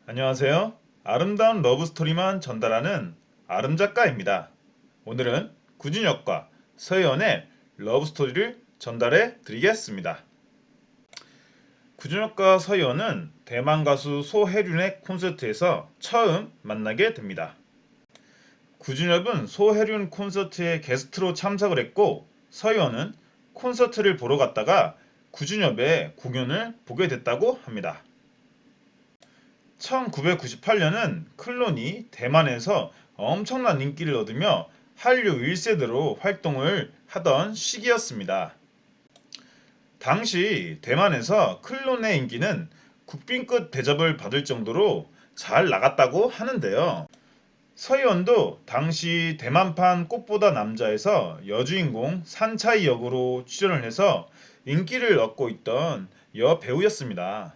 안녕하세요. 아름다운 러브스토리만 전달하는 아름작가입니다. 오늘은 구준혁과 서희원의 러브스토리를 전달해 드리겠습니다. 구준혁과 서희원은 대만 가수 소혜륜의 콘서트에서 처음 만나게 됩니다. 구준혁은 소혜륜 콘서트에 게스트로 참석을 했고 서희원은 콘서트를 보러 갔다가 구준혁의 공연을 보게 됐다고 합니다. 1998년은 클론이 대만에서 엄청난 인기를 얻으며 한류 1세대로 활동을 하던 시기였습니다. 당시 대만에서 클론의 인기는 국빈급 대접을 받을 정도로 잘 나갔다고 하는데요. 서희원도 당시 대만판 꽃보다 남자에서 여주인공 산차이 역으로 출연을 해서 인기를 얻고 있던 여배우였습니다.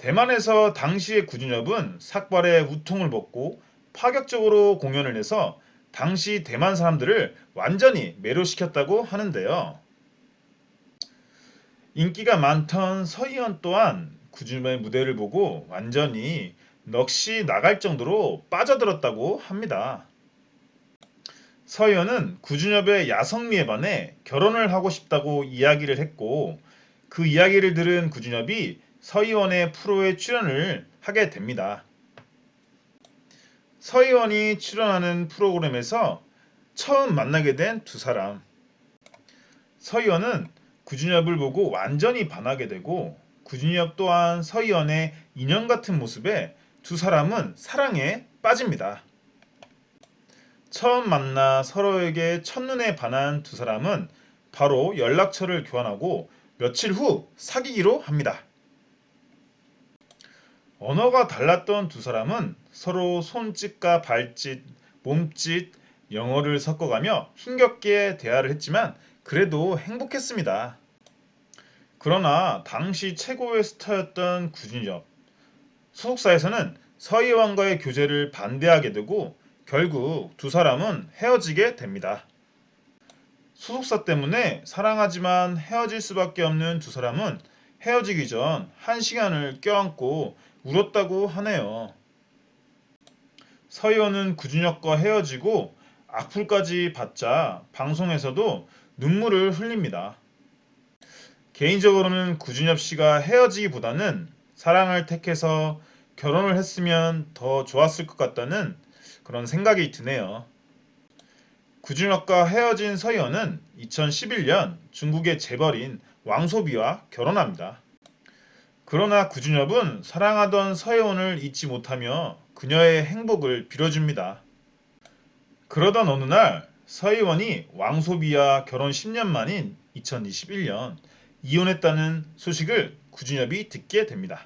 대만에서 당시의 구준엽은 삭발의 우통을 벗고 파격적으로 공연을 해서 당시 대만 사람들을 완전히 매료시켰다고 하는데요. 인기가 많던 서희원 또한 구준엽의 무대를 보고 완전히 넋이 나갈 정도로 빠져들었다고 합니다. 서희원은 구준엽의 야성미에 반해 결혼을 하고 싶다고 이야기를 했고 그 이야기를 들은 구준엽이 서희원의 프로에 출연을 하게 됩니다. 서희원이 출연하는 프로그램에서 처음 만나게 된 두 사람. 서희원은 구준엽을 보고 완전히 반하게 되고 구준엽 또한 서희원의 인형 같은 모습에 두 사람은 사랑에 빠집니다. 처음 만나 서로에게 첫눈에 반한 두 사람은 바로 연락처를 교환하고 며칠 후 사귀기로 합니다. 언어가 달랐던 두 사람은 서로 손짓과 발짓, 몸짓, 영어를 섞어가며 힘겹게 대화를 했지만 그래도 행복했습니다. 그러나 당시 최고의 스타였던 구준엽. 소속사에서는 서희원과의 교제를 반대하게 되고 결국 두 사람은 헤어지게 됩니다. 소속사 때문에 사랑하지만 헤어질 수밖에 없는 두 사람은 헤어지기 전 1시간을 껴안고 울었다고 하네요. 서희원은 구준혁과 헤어지고 악플까지 받자 방송에서도 눈물을 흘립니다. 개인적으로는 구준혁 씨가 헤어지기보다는 사랑을 택해서 결혼을 했으면 더 좋았을 것 같다는 그런 생각이 드네요. 구준혁과 헤어진 서희원은 2011년 중국의 재벌인 왕소비와 결혼합니다. 그러나 구준엽은 사랑하던 서혜원을 잊지 못하며 그녀의 행복을 빌어줍니다. 그러던 어느 날 서혜원이 왕소비와 결혼 10년 만인 2021년 이혼했다는 소식을 구준엽이 듣게 됩니다.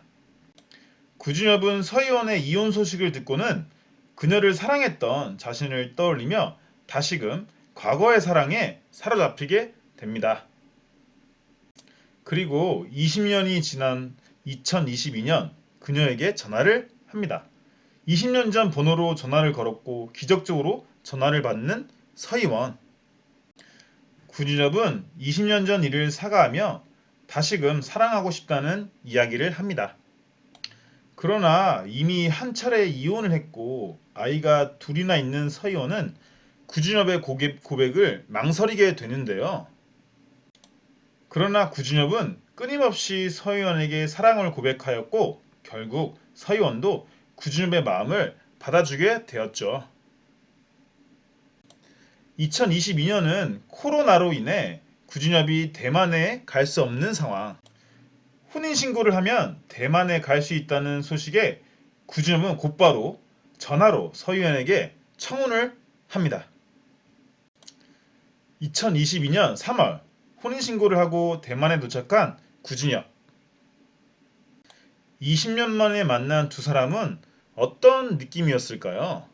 구준엽은 서혜원의 이혼 소식을 듣고는 그녀를 사랑했던 자신을 떠올리며 다시금 과거의 사랑에 사로잡히게 됩니다. 그리고 20년이 지난 2022년 그녀에게 전화를 합니다. 20년 전 번호로 전화를 걸었고 기적적으로 전화를 받는 서희원. 구준엽은 20년 전 일을 사과하며 다시금 사랑하고 싶다는 이야기를 합니다. 그러나 이미 한 차례 이혼을 했고 아이가 둘이나 있는 서희원은 구준엽의 고백을 망설이게 되는데요. 그러나 구준엽은 끊임없이 서희원에게 사랑을 고백하였고 결국 서희원도 구준엽의 마음을 받아주게 되었죠. 2022년은 코로나로 인해 구준엽이 대만에 갈 수 없는 상황. 혼인신고를 하면 대만에 갈 수 있다는 소식에 구준엽은 곧바로 전화로 서희원에게 청혼을 합니다. 2022년 3월 혼인신고를 하고 대만에 도착한 구준엽. 20년 만에 만난 두 사람은 어떤 느낌이었을까요?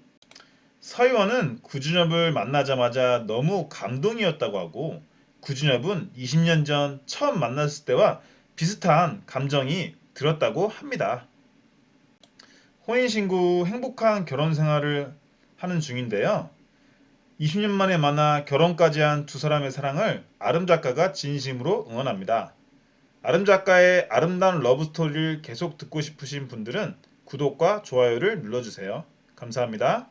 서희원은 구준엽을 만나자마자 너무 감동이었다고 하고 구준엽은 20년 전 처음 만났을 때와 비슷한 감정이 들었다고 합니다. 혼인신고 후 행복한 결혼 생활을 하는 중인데요. 20년 만에 만나 결혼까지 한 두 사람의 사랑을 아름 작가가 진심으로 응원합니다. 아름 작가의 아름다운 러브스토리를 계속 듣고 싶으신 분들은 구독과 좋아요를 눌러주세요. 감사합니다.